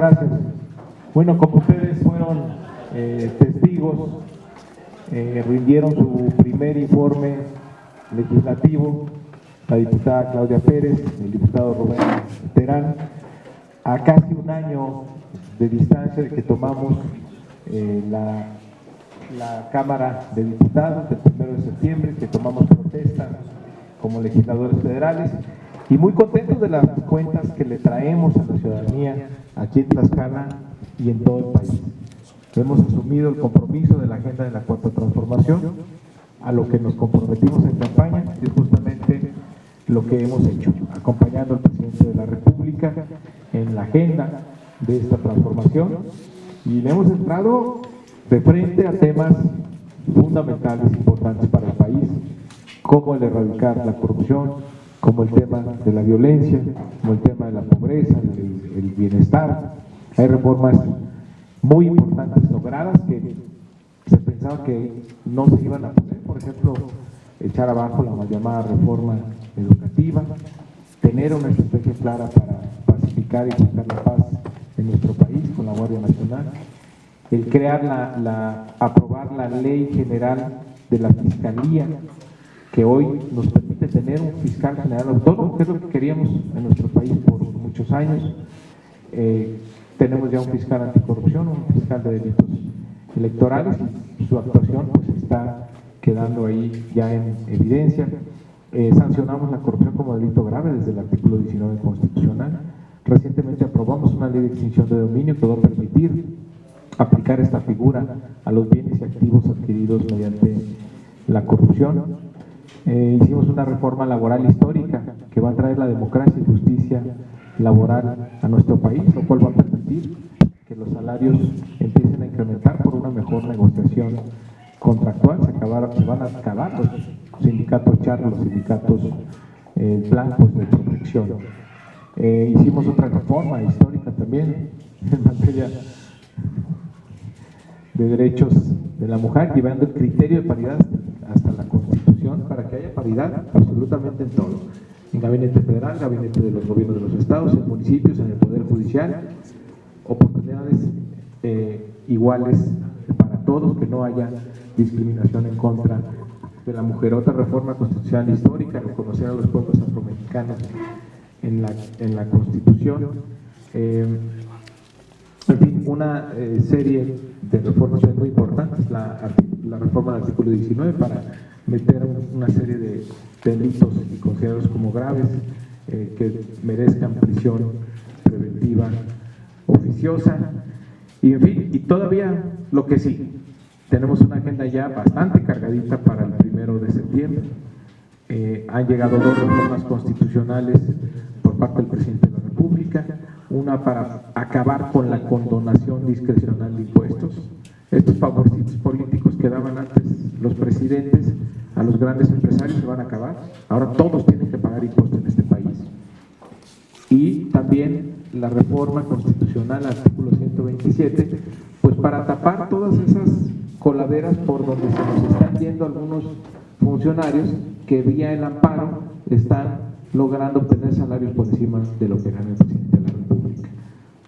Gracias. Bueno, como ustedes fueron testigos, rindieron su primer informe legislativo, la diputada Claudia Pérez, el diputado Rubén Terán, a casi un año de distancia de que tomamos la Cámara de Diputados, del 1 de septiembre, que tomamos protesta como legisladores federales, y muy contentos de las cuentas que le traemos a la ciudadanía aquí en Tlaxcala y en todo el país. Hemos asumido el compromiso de la agenda de la Cuarta Transformación, a lo que nos comprometimos en campaña, y es justamente lo que hemos hecho, acompañando al presidente de la República en la agenda de esta transformación, y le hemos entrado de frente a temas fundamentales, importantes para el país, como el erradicar la corrupción, como el tema de la violencia, como el tema de la pobreza, el bienestar. Hay reformas muy importantes logradas que se pensaba que no se iban a poder, por ejemplo, echar abajo la mal llamada reforma educativa, tener una estrategia clara para pacificar y buscar la paz en nuestro país con la Guardia Nacional, el crear aprobar la Ley General de la Fiscalía, que hoy nos permite tener un fiscal general autónomo, que es lo que queríamos en nuestro país por muchos años. Tenemos ya un fiscal anticorrupción, un fiscal de delitos electorales, y su actuación pues está quedando ahí ya en evidencia. Sancionamos la corrupción como delito grave desde el artículo 19 constitucional. Recientemente aprobamos una ley de extinción de dominio que va a permitir aplicar esta figura a los bienes y activos adquiridos mediante la corrupción. Hicimos una reforma laboral histórica que va a traer la democracia y justicia laboral a nuestro país, lo cual va a permitir que los salarios empiecen a incrementar por una mejor negociación contractual. Se van a acabar los sindicatos charros, los sindicatos blancos de protección. Hicimos otra reforma histórica también en materia de derechos de la mujer, llevando el criterio de paridad hasta la Constitución para que haya paridad absolutamente en todo, en gabinete federal, gabinete de los gobiernos de los estados, en municipios, en el Poder Judicial, oportunidades iguales para todos, que no haya discriminación en contra de la mujer. Otra reforma constitucional histórica, reconocer a los pueblos afromexicanos en la Constitución. En fin, una serie de reformas muy importantes, la reforma del artículo 19 para meter una serie de delitos y considerados como graves que merezcan prisión preventiva oficiosa, y en fin, y todavía lo que sí, tenemos una agenda ya bastante cargadita para el 1 de septiembre. Han llegado 2 reformas constitucionales por parte del presidente de la República, una para acabar con la condonación discrecional de impuestos. Estos favorcitos políticos que daban antes los presidentes a los grandes empresarios se van a acabar. Ahora todos tienen que pagar impuestos en este país. Y también la reforma constitucional, artículo 127, pues para tapar todas esas coladeras por donde se nos están yendo algunos funcionarios que vía el amparo están logrando obtener salarios por encima de lo que gana el presidente de la República.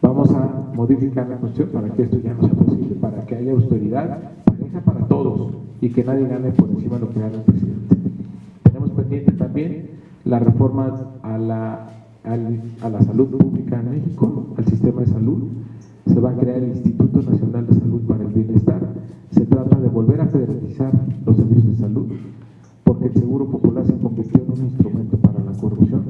Vamos a modificar la Constitución para que esto ya no sea posible, para que haya austeridad pareja para todos y que nadie gane por encima de lo que gana el presidente. Tenemos pendiente también la reforma a la salud pública en México, al sistema de salud. Se va a crear el Instituto Nacional de Salud para el Bienestar. Se trata de volver a federalizar los servicios de salud, porque el Seguro Popular se convirtió en un instrumento para la corrupción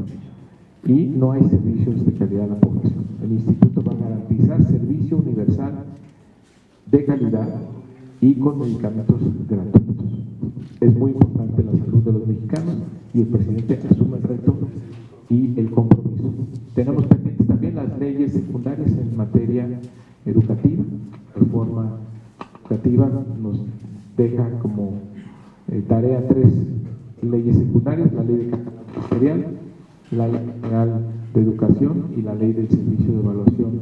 y no hay servicios de calidad a la población. El instituto va a garantizar servicio universal de calidad y con medicamentos gratuitos. Es muy importante la salud de los mexicanos y el presidente asume el reto y el compromiso. Tenemos pendientes también las leyes secundarias en materia educativa. Reforma educativa nos deja como tarea 3 leyes secundarias: la ley de carácter ministerial, la ley general de educación y la ley del servicio de evaluación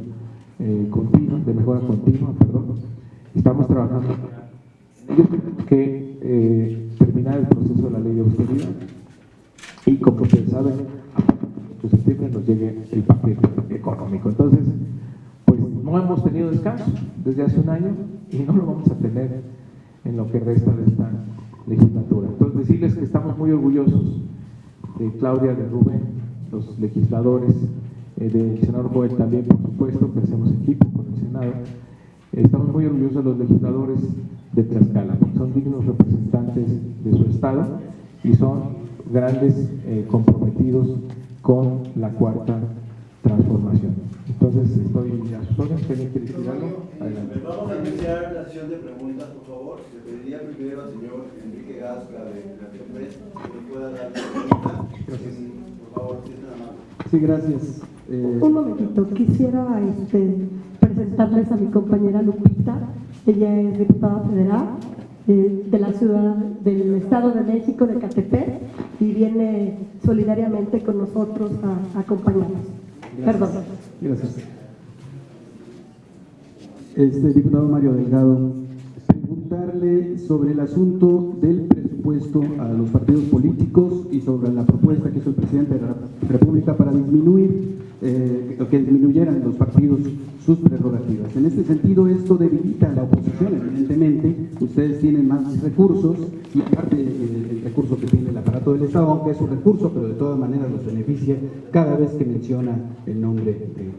continua, de mejora continua, perdón. Estamos trabajando en ello, que terminar el proceso de la ley de austeridad, y como ustedes saben, a partir de septiembre nos llegue el paquete económico. Entonces, pues no hemos tenido descanso desde hace un año y no lo vamos a tener en lo que resta de esta legislatura. Entonces, decirles que estamos muy orgullosos de Claudia, de Rubén, los legisladores, del senador Joel también, por supuesto, que hacemos equipo con el Senado. Estamos muy orgullosos de los legisladores de Tlaxcala, son dignos representantes de su estado y son grandes comprometidos con la cuarta transformación. Entonces, estoy a sus órdenes. ¿Tienen que decir algo? Adelante. Vamos a iniciar la sesión de preguntas, por favor. Le pediría primero al señor Enrique Gasca de la CEPRES que nos pueda dar la pregunta. Gracias. Por favor, si es tan amable. Sí, gracias. Un momentito, quisiera presentarles a mi compañera Lupita. Ella es diputada federal de la ciudad del Estado de México, de Catepec, y viene solidariamente con nosotros a acompañarnos. Perdón. Gracias. Diputado Mario Delgado, preguntarle sobre el asunto del presupuesto a los partidos políticos y sobre la propuesta que hizo el presidente de la República para disminuir, que disminuyeran los partidos sus prerrogativas. En este sentido, esto debilita a la oposición, evidentemente. Ustedes tienen más recursos y aparte el recurso que tiene el aparato del Estado, aunque es un recurso, pero de todas maneras los beneficia cada vez que menciona el nombre del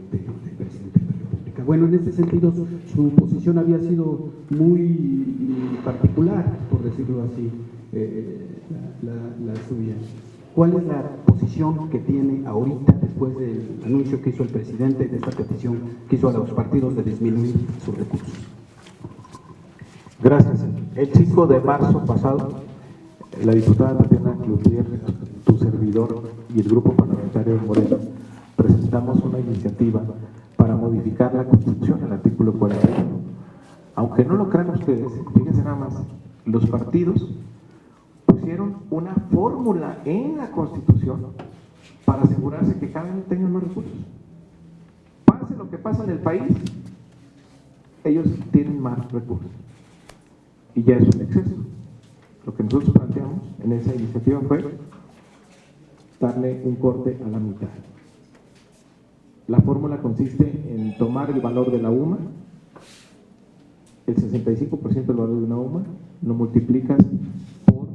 presidente de la República. Bueno, en este sentido, su posición había sido muy particular, por decirlo así, la suya. ¿Cuál es la posición que tiene ahorita después del anuncio que hizo el presidente de esta petición que hizo a los partidos de disminuir sus recursos? Gracias. El 5 de marzo pasado, la diputada Tatiana Cloutier, tu servidor y el grupo parlamentario de Morena presentamos una iniciativa para modificar la Constitución, el artículo 41. Aunque no lo crean ustedes, fíjense nada más, los partidos pusieron una fórmula en la Constitución para asegurarse que cada año tengan más recursos. Pase lo que pasa en el país, ellos tienen más recursos. Y ya es un exceso. Lo que nosotros planteamos en esa iniciativa fue darle un corte a la mitad. La fórmula consiste en tomar el valor de la UMA, el 65% del valor de una UMA, lo multiplicas por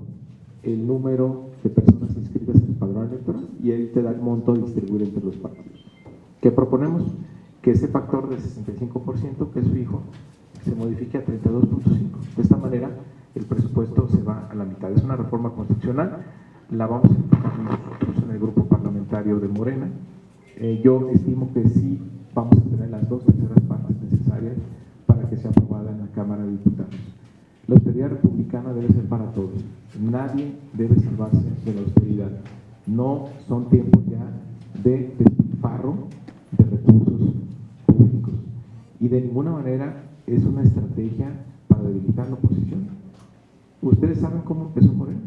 el número de personas inscritas en el padrón electoral y ahí te da el monto a distribuir entre los partidos. ¿Qué proponemos? Que ese factor del 65%, que es fijo, se modifique a 32.5. De esta manera, el presupuesto se va a la mitad. Es una reforma constitucional, la vamos a implementar nosotros en el grupo parlamentario de Morena. Yo estimo que sí vamos a tener las 2/3 partes necesarias para que sea aprobada en la Cámara de Diputados. La austeridad republicana debe ser para todos. Nadie debe salvarse de la austeridad. No son tiempos ya de despilfarro de recursos públicos. Y de ninguna manera es una estrategia para debilitar la oposición. Ustedes saben cómo empezó Morena.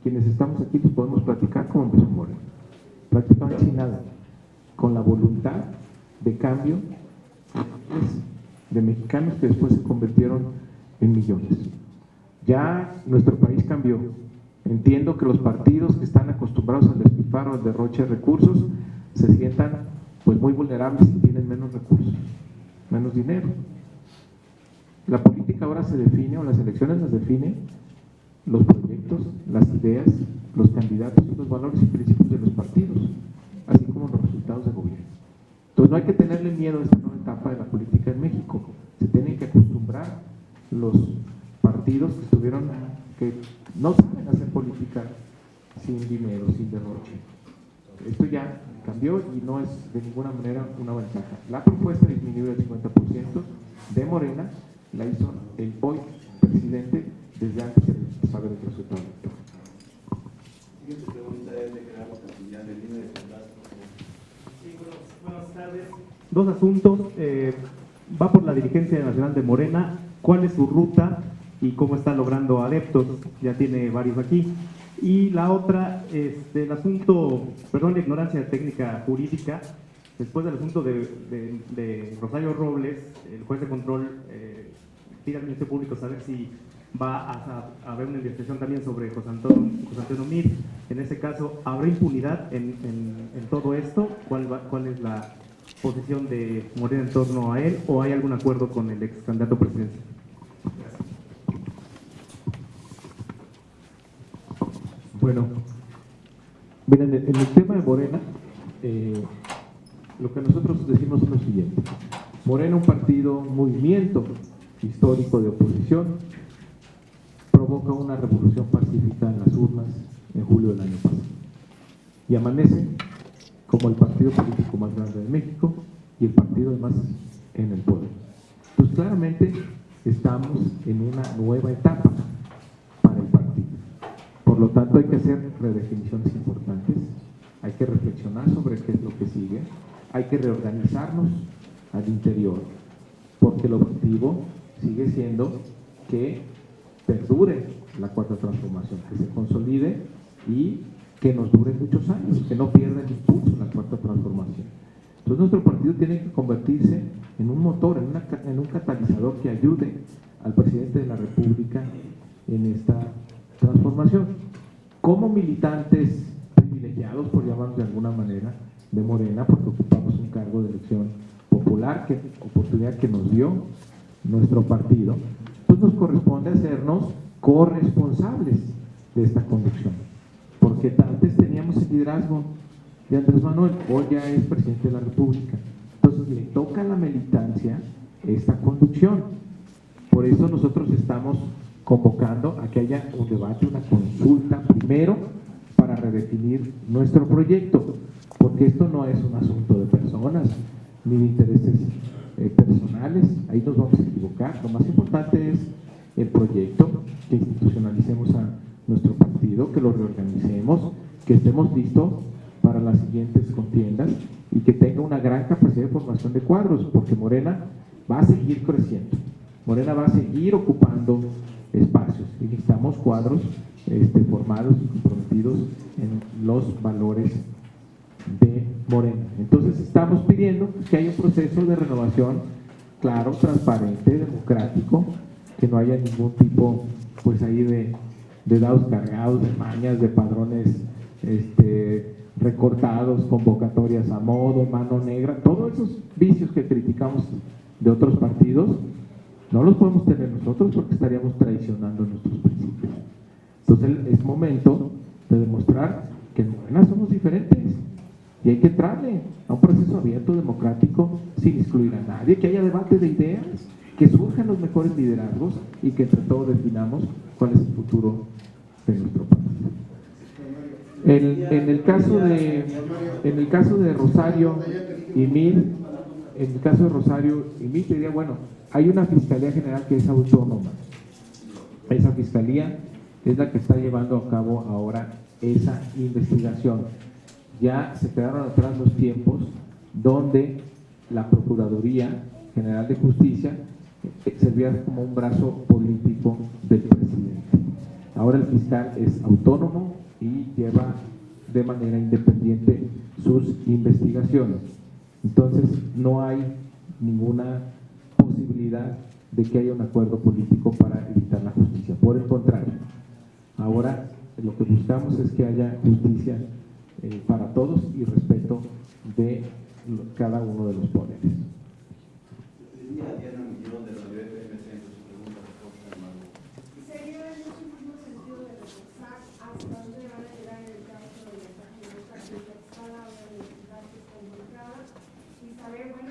Quienes estamos aquí pues podemos platicar cómo empezó Morena. Prácticamente sin nada. Con la voluntad de cambio de mexicanos que después se convirtieron en millones. Ya nuestro país cambió. Entiendo que los partidos que están acostumbrados al despilfarro, al derroche de recursos, se sientan pues muy vulnerables y tienen menos recursos, menos dinero. La política ahora se define, o las elecciones las definen los proyectos, las ideas, los candidatos y los valores y principios de los partidos, así como los resultados de gobierno. Entonces no hay que tenerle miedo a esta nueva etapa de la política en México. Se tienen que acostumbrar los partidos que no saben hacer política sin dinero, sin derroche. Esto ya cambió y no es de ninguna manera una ventaja. La propuesta de disminuir el 50% de Morena la hizo el hoy presidente desde antes de saber el resultado electoral. La siguiente pregunta es de Gerardo Cantillán, de Línea de Contacto. Sí, buenas tardes. Dos asuntos. Va por la dirigencia nacional de Morena. ¿Cuál es su ruta y cómo está logrando adeptos? Ya tiene varios aquí. Y la otra, el asunto, perdón, la ignorancia técnica jurídica, después del asunto de Rosario Robles, el juez de control pide al Ministerio Público saber si va a haber una investigación también sobre José Antonio Mir. En ese caso, ¿habrá impunidad en todo esto? ¿Cuál es posición de Morena en torno a él o hay algún acuerdo con el ex candidato presidencial? Bueno, miren, en el tema de Morena, lo que nosotros decimos es lo siguiente. Morena, un partido, un movimiento histórico de oposición, provoca una revolución pacífica en las urnas en julio del año pasado. Y amanece como el partido político más grande de México y el partido además en el pueblo. Pues claramente estamos en una nueva etapa para el partido. Por lo tanto, hay que hacer redefiniciones importantes, hay que reflexionar sobre qué es lo que sigue, hay que reorganizarnos al interior, porque el objetivo sigue siendo que perdure la cuarta transformación, que se consolide y que nos dure muchos años, que no pierda el impulso la cuarta transformación. Entonces nuestro partido tiene que convertirse en un motor, en un catalizador que ayude al presidente de la República en esta transformación. Como militantes privilegiados, por llamarlos de alguna manera, de Morena, porque ocupamos un cargo de elección popular, oportunidad que nos dio nuestro partido, pues nos corresponde hacernos corresponsables de esta conducción, porque antes teníamos el liderazgo de Andrés Manuel, hoy ya es presidente de la República, entonces le toca a la militancia esta conducción. Por eso nosotros estamos convocando a que haya un debate, una consulta primero para redefinir nuestro proyecto, porque esto no es un asunto de personas ni de intereses personales, ahí nos vamos a equivocar. Lo más importante es el proyecto, que institucionalicemos a nuestro partido, que lo reorganicemos, que estemos listos para las siguientes contiendas y que tenga una gran capacidad de formación de cuadros, porque Morena va a seguir creciendo, Morena va a seguir ocupando espacios y necesitamos cuadros formados y comprometidos en los valores de Morena. Entonces estamos pidiendo que haya un proceso de renovación claro, transparente, democrático, que no haya ningún tipo pues ahí de dados cargados, de mañas, de padrones recortados, convocatorias a modo, mano negra, todos esos vicios que criticamos de otros partidos, no los podemos tener nosotros porque estaríamos traicionando nuestros principios. Entonces es momento de demostrar que en Morena somos diferentes y hay que entrarle a un proceso abierto, democrático, sin excluir a nadie, que haya debate de ideas, que surjan los mejores liderazgos y que entre todos definamos cuál es el futuro de nuestro país. En el caso de Rosario y Mil, te diría, bueno, hay una Fiscalía General que es autónoma. Esa Fiscalía es la que está llevando a cabo ahora esa investigación. Ya se quedaron atrás los tiempos donde la Procuraduría General de Justicia servía como un brazo político del presidente. Ahora el fiscal es autónomo y lleva de manera independiente sus investigaciones. Entonces no hay ninguna posibilidad de que haya un acuerdo político para evitar la justicia. Por el contrario, ahora lo que buscamos es que haya justicia para todos y respeto de cada uno de los poderes. ¿Sería en ese mismo sentido de reforzar hasta dónde van a llegar en el caso de la página contextual o de identidades comunicadas y saber, bueno,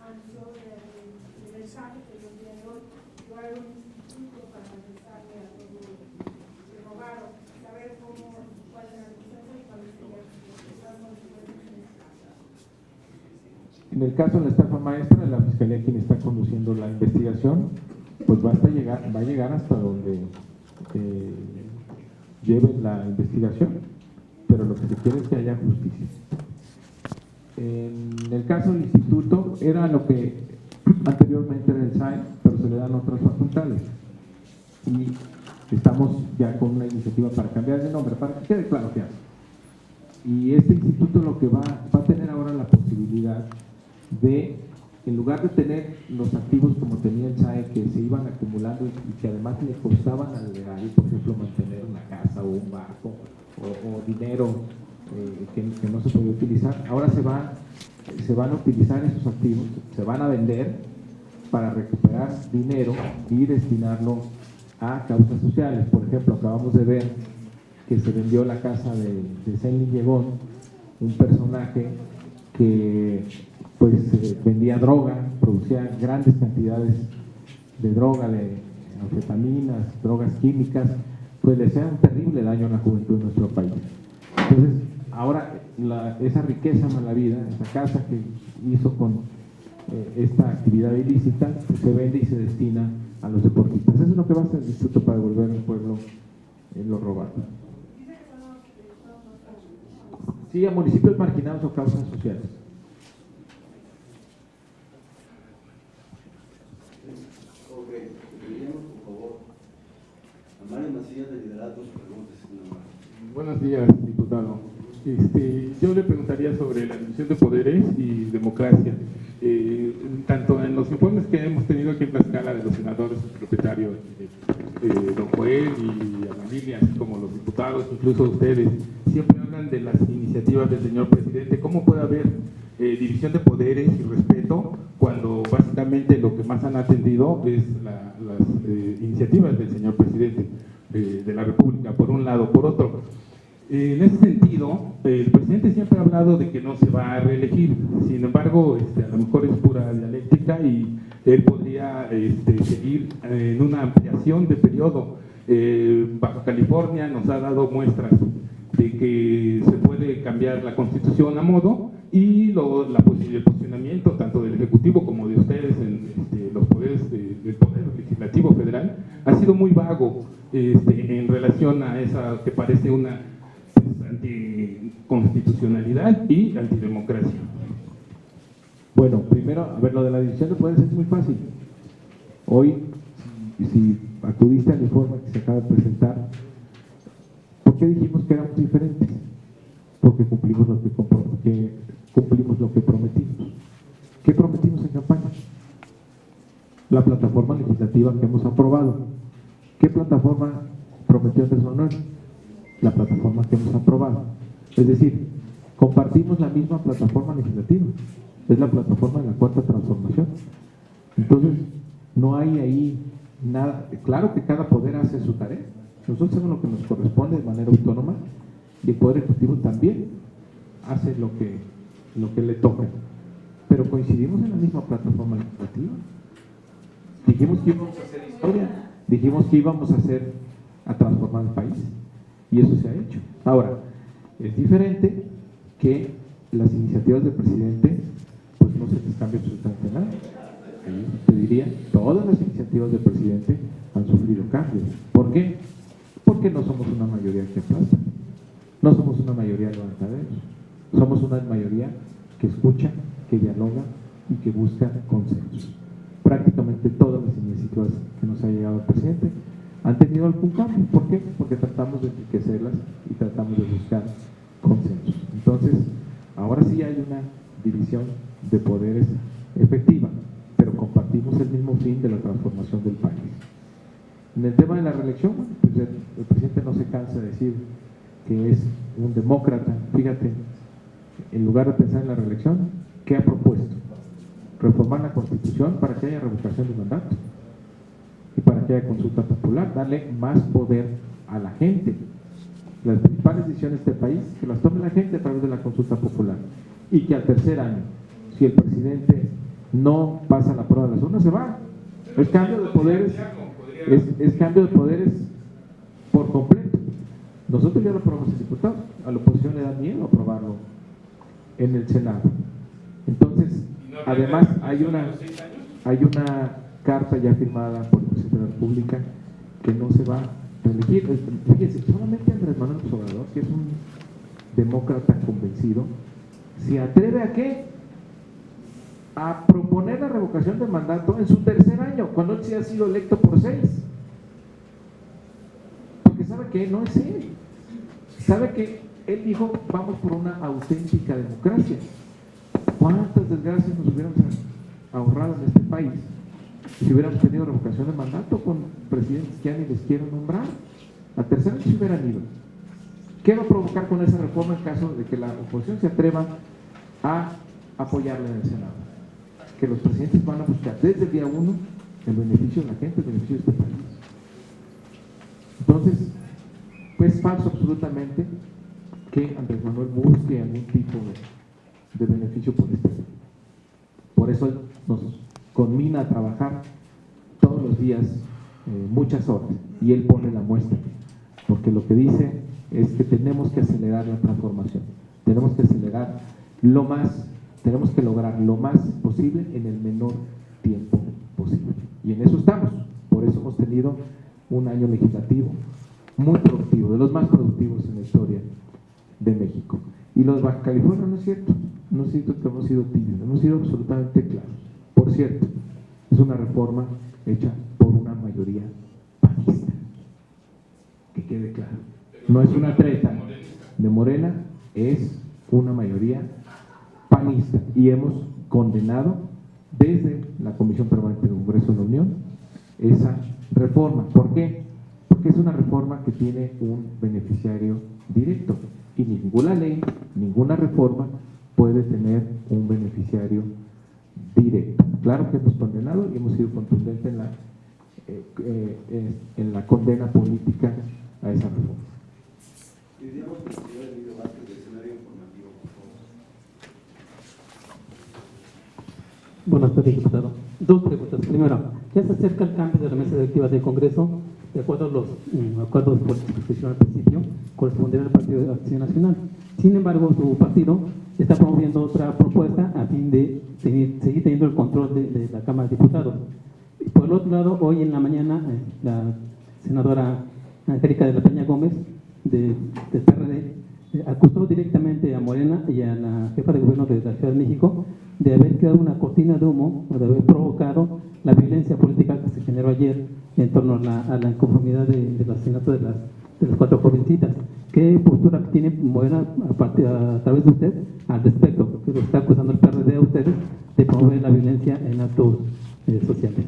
antes del mensaje que nos dieron, yo hago un instituto para pensarle a todo el robaron, saber cuál es la distancia y cuáles serían las consecuencias en este caso? En el caso de la estafa maestra, la Fiscalía, quien está conduciendo la investigación, pues va a llegar hasta donde lleven la investigación, pero lo que se quiere es que haya justicia. En el caso del instituto, era lo que anteriormente era el SAE, pero se le dan otras facultades. Y estamos ya con una iniciativa para cambiar de nombre, para que quede claro qué hace. Y este instituto lo que va a tener ahora la posibilidad de, en lugar de tener los activos como tenía el SAE, que se iban acumulando y que además le costaban al erario, por ejemplo, mantener una casa o un barco o dinero que no se podía utilizar. Ahora se van a utilizar esos activos, se van a vender para recuperar dinero y destinarlo a causas sociales. Por ejemplo, acabamos de ver que se vendió la casa de Zenlin Llegón, un personaje que pues vendía droga, producía grandes cantidades de droga, de anfetaminas, drogas químicas, pues le hacía un terrible daño a la juventud de nuestro país. Entonces, ahora esa riqueza malavida, esa casa que hizo con esta actividad ilícita, pues, se vende y se destina a los deportistas. Eso es lo que va a hacer el Instituto para devolver al pueblo lo robado. Sí, a municipios marginados o causas sociales. Ok, pediríamos por favor a Mario Macías de Liderato sus preguntas. Buenos días, diputado. Yo le preguntaría sobre la división de poderes y democracia. Tanto en los informes que hemos tenido aquí en Tlaxcala de los senadores propietarios, don Joel y Ana Lilia, así como los diputados, incluso ustedes, siempre hablan de las iniciativas del señor presidente. ¿Cómo puede haber división de poderes y respeto cuando básicamente lo que más han atendido es las iniciativas del señor presidente de la República, por un lado? Por otro, en ese sentido, el presidente siempre ha hablado de que no se va a reelegir. Sin embargo, a lo mejor es pura dialéctica y él podría seguir en una ampliación de periodo. Baja California nos ha dado muestras de que se puede cambiar la Constitución a modo, y el posicionamiento tanto del Ejecutivo como de ustedes en los poderes del Poder Legislativo Federal ha sido muy vago en relación a esa que parece una anticonstitucionalidad y antidemocracia. Bueno, primero, a ver, lo de la división de poderes es muy fácil. Hoy, si acudiste al informe que se acaba de presentar, ¿por qué dijimos que éramos diferentes? Porque cumplimos lo que prometimos. ¿Qué prometimos en campaña? La plataforma legislativa que hemos aprobado. ¿Qué plataforma prometió Andrés Manuel? La plataforma que hemos aprobado. Es decir, compartimos la misma plataforma legislativa. Es la plataforma de la Cuarta Transformación. Entonces, no hay ahí nada. Claro que cada poder hace su tarea. Nosotros hacemos lo que nos corresponde de manera autónoma, y el Poder Ejecutivo también hace lo que le toca. Pero coincidimos en la misma plataforma legislativa. Dijimos que íbamos a hacer historia, dijimos que íbamos a transformar el país, y eso se ha hecho. Ahora, es diferente que las iniciativas del presidente, pues no se les cambia absolutamente nada. Te diría, todas las iniciativas del presidente han sufrido cambios. ¿Por qué? Porque no somos una mayoría que aplasta, no somos una mayoría levantaderos, somos una mayoría que escucha, que dialoga y que busca consensos. Prácticamente todas las iniciativas que nos ha llegado el presidente han tenido algún cambio. ¿Por qué? Porque tratamos de enriquecerlas y tratamos de buscar consensos. Entonces, ahora sí hay una división de poderes efectiva, pero compartimos el mismo fin de la transformación del país. En el tema de la reelección, pues el presidente no se cansa de decir que es un demócrata. Fíjate, en lugar de pensar en la reelección, ¿qué ha propuesto? Reformar la Constitución para que haya revocación de mandato y para que haya consulta popular, darle más poder a la gente. Las principales decisiones de este país, que las tome la gente a través de la consulta popular, y que al tercer año, si el presidente no pasa la prueba de las urnas, se va. Es cambio de poderes, es cambio de poderes por completo. Nosotros ya lo aprobamos en diputados, a la oposición le da miedo aprobarlo en el Senado. Entonces, además hay una carta ya firmada por el presidente de la República que no se va a reelegir. Fíjense, solamente Andrés Manuel López Obrador, que es un demócrata convencido, se atreve a ¿qué? A proponer la revocación del mandato en su tercer año, cuando él sí ha sido electo por 6. Porque sabe que no es él. Sabe que él dijo, vamos por una auténtica democracia. ¿Cuántas desgracias nos hubiéramos ahorrado en este país si hubiéramos tenido revocación de mandato con presidentes que ya ni les quiero nombrar? Al tercer año se hubieran ido. ¿Qué va a provocar con esa reforma en caso de que la oposición se atreva a apoyarla en el Senado? Que los presidentes van a buscar desde el día 1 el beneficio de la gente, el beneficio de este país. Entonces, pues falso absolutamente que Andrés Manuel busque algún tipo de beneficio por este. Por eso nos conmina a trabajar todos los días muchas horas, y él pone la muestra, porque lo que dice es que tenemos que acelerar la transformación, tenemos que acelerar tenemos que lograr lo más posible en el menor tiempo posible, y en eso estamos. Por eso hemos tenido un año legislativo muy productivo, de los más productivos en la historia de México. Y los Baja California, no es cierto que hemos sido tibios, hemos sido absolutamente claros. Por cierto, es una reforma hecha por una mayoría panista, que quede claro. No es una treta de Morena, es una mayoría panista, y hemos condenado desde la Comisión Permanente del Congreso de la Unión esa reforma. ¿Por qué? Porque es una reforma que tiene un beneficiario directo, y ninguna ley, ninguna reforma puede tener un beneficiario directo. Claro que hemos condenado y hemos sido contundentes en la condena política a esa reforma. Diríamos que el señor Emilio Vázquez, del escenario informativo, por favor. Buenas tardes, diputado. Dos preguntas. Primero, ya se acerca el cambio de la mesa directiva del Congreso, de acuerdo a los acuerdos políticos que hicieron al principio, corresponderá al Partido de Acción Nacional. Sin embargo, su partido está promoviendo otra propuesta a fin de seguir teniendo el control de la Cámara de Diputados. Y por el otro lado, hoy en la mañana, la senadora Angélica de la Peña Gómez, del PRD, acusó directamente a Morena y a la jefa de gobierno de la Ciudad de México de haber creado una cortina de humo, o de haber provocado la violencia política que se generó ayer en torno a la inconformidad del asesinato de las 4 jovencitas. ¿Qué postura tiene Morena a través de usted al respecto? Porque lo está acusando el PRD a ustedes de promover la violencia en actos sociales.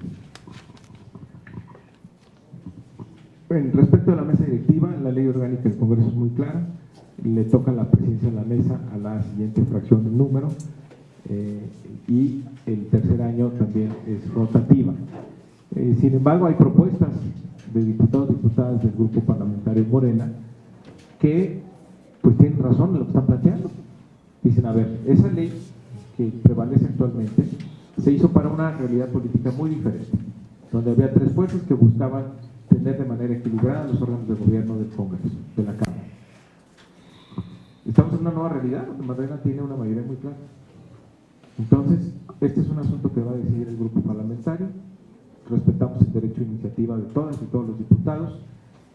Bueno, respecto a la mesa directiva, la ley orgánica del Congreso es muy clara, le toca la presidencia de la mesa a la siguiente fracción del número, y el tercer año también es rotativa. Sin embargo, hay propuestas de diputados y diputadas del grupo parlamentario Morena que pues tienen razón en lo que están planteando. Dicen, a ver, esa ley que prevalece actualmente se hizo para una realidad política muy diferente, donde había 3 fuerzas que buscaban tener de manera equilibrada los órganos de gobierno del Congreso, de la Cámara. Estamos en una nueva realidad donde Morena tiene una mayoría muy clara. Entonces, este es un asunto que va a decidir el grupo parlamentario. Respetamos el derecho de iniciativa de todas y todos los diputados,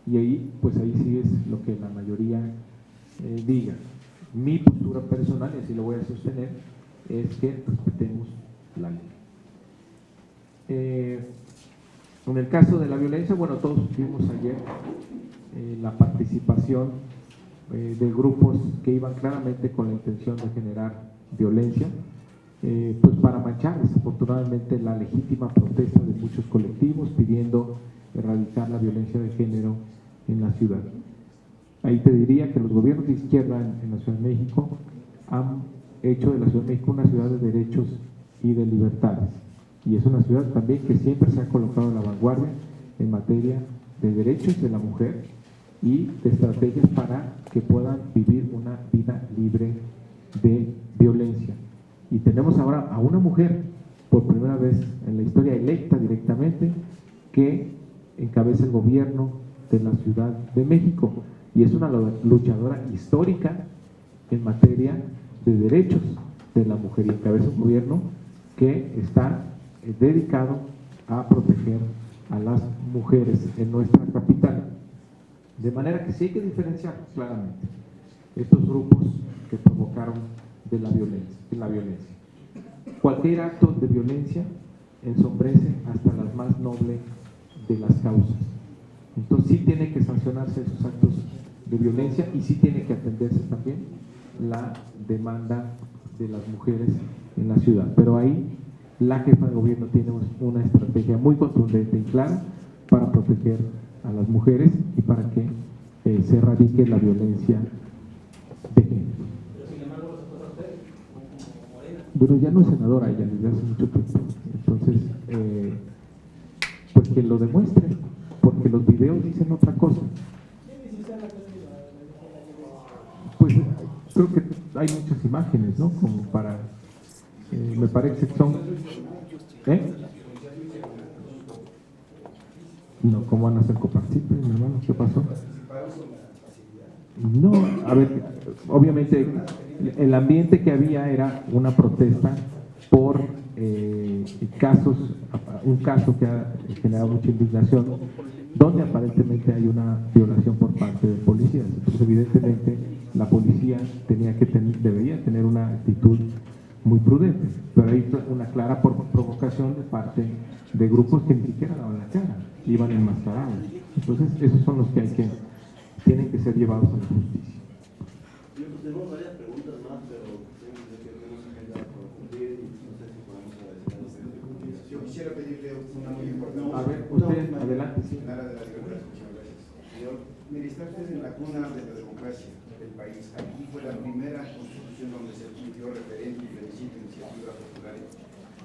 y ahí sí es lo que la mayoría diga. Mi postura personal, y así lo voy a sostener, es que respetemos la ley. En el caso de la violencia, bueno, todos vimos ayer la participación de grupos que iban claramente con la intención de generar violencia, pues para manchar desafortunadamente la legítima protesta de muchos colectivos pidiendo erradicar la violencia de género en la ciudad. Ahí te diría que los gobiernos de izquierda en la Ciudad de México han hecho de la Ciudad de México una ciudad de derechos y de libertades, y es una ciudad también que siempre se ha colocado en la vanguardia en materia de derechos de la mujer y de estrategias para que puedan vivir una vida libre de violencia. Y tenemos ahora a una mujer, por primera vez en la historia electa directamente, que encabeza el gobierno de la Ciudad de México, y es una luchadora histórica en materia de derechos de la mujer, y encabeza un gobierno que está dedicado a proteger a las mujeres en nuestra capital. De manera que sí hay que diferenciar claramente estos grupos que provocaron de la violencia. Cualquier acto de violencia ensombrece hasta las más nobles de las causas. Entonces sí tiene que sancionarse esos actos de violencia, y sí tiene que atenderse también la demanda de las mujeres en la ciudad. Pero ahí la jefa de gobierno tiene una estrategia muy contundente y clara para proteger a las mujeres y para que se erradique la violencia de género. Bueno, ya no es senadora ella desde hace mucho tiempo, entonces pues que lo demuestre, porque los videos dicen otra cosa. Pues creo que hay muchas imágenes, ¿no? Como para, me parece que son, No, ¿cómo van a hacer copartícipes, mi hermano? ¿Qué pasó? No, a ver, obviamente el ambiente que había era una protesta por un caso que ha generado mucha indignación, donde aparentemente hay una violación por parte de policías. Entonces, evidentemente, la policía debería tener una actitud muy prudente, pero hay una clara provocación de parte de grupos que ni siquiera daban la cara, iban enmascarados. Entonces, esos son los que tienen que ser llevados a la justicia. Tenemos varias preguntas más, pero tenemos agenda por cumplir y no sé si podemos agradecer. Yo quisiera pedirle una muy importante. A ver, usted, adelante, sí. En aras de la libertad, muchas gracias. Señor, mire, está usted en la cuna de la democracia del país. Aquí fue la primera constitución donde se cumplió referente y plebiscito iniciativa popular.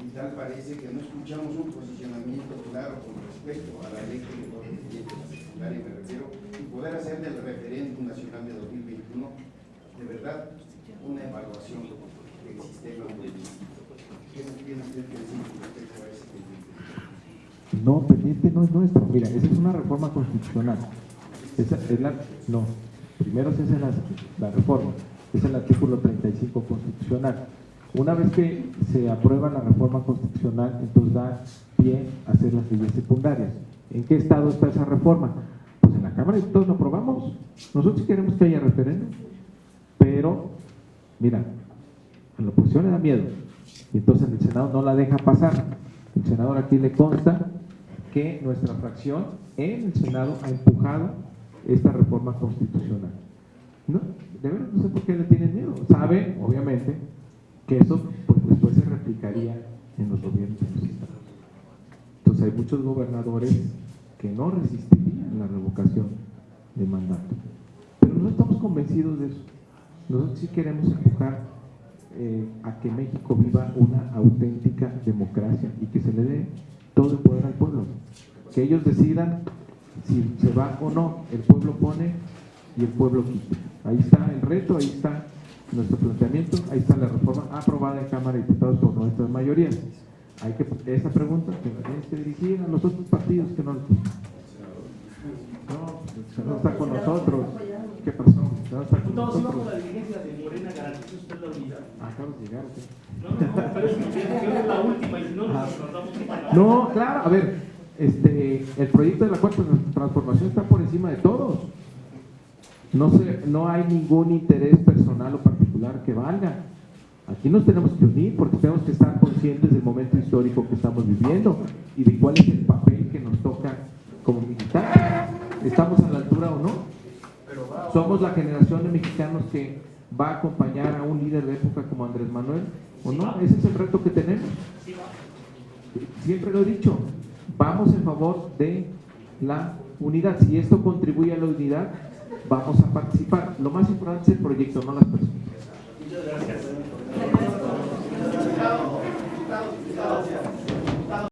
Y tal parece que no escuchamos un posicionamiento claro con respecto a la ley que le pone pendiente la secundaria, me refiero, y poder hacer del referéndum nacional de 2021 de verdad una evaluación del sistema político. ¿Qué tiene usted que decir respecto a ese pendiente? No, pendiente no es nuestro. Mira, esa es una reforma constitucional. No, primero se hace la reforma, es el artículo 35 constitucional. Una vez que se aprueba la reforma constitucional, entonces da pie a hacer las leyes secundarias. ¿En qué estado está esa reforma? Pues en la Cámara de Diputados lo aprobamos. Nosotros queremos que haya referéndum, pero, mira, a la oposición le da miedo, y entonces el Senado no la deja pasar. El senador aquí le consta que nuestra fracción en el Senado ha empujado esta reforma constitucional. No, de verdad no sé por qué le tienen miedo. Saben, obviamente, que eso pues, después se replicaría en los gobiernos de los estados. Entonces hay muchos gobernadores que no resistirían la revocación de mandato. Pero no estamos convencidos de eso. Nosotros sí queremos empujar a que México viva una auténtica democracia y que se le dé todo el poder al pueblo. Que ellos decidan si se va o no, el pueblo pone y el pueblo quita. Ahí está el reto, ahí está nuestro planteamiento, ahí está la reforma aprobada en Cámara de Diputados por nuestras mayorías. Hay que, esa pregunta que la tienes que dirigir a los otros partidos que no les gustan. No, el senador está con nosotros. ¿Qué pasó? El senador está con nosotros. Vamos con la dirigencia de Morena, ¿garantiza usted la unidad? Acabas de llegar, ¿sí? No, pero es la última y si no nos damos para... No, claro, a ver, el proyecto de la Cuarta Transformación está por encima de todos. No hay ningún interés personal o particular que valga. Aquí nos tenemos que unir porque tenemos que estar conscientes del momento histórico que estamos viviendo y de cuál es el papel que nos toca como militares. ¿Estamos a la altura o no? ¿Somos la generación de mexicanos que va a acompañar a un líder de época como Andrés Manuel o no? Ese es el reto que tenemos. Siempre lo he dicho, vamos en favor de la unidad. Si esto contribuye a la unidad, vamos a participar. Lo más importante es el proyecto, no las personas. Muchas gracias. Gracias.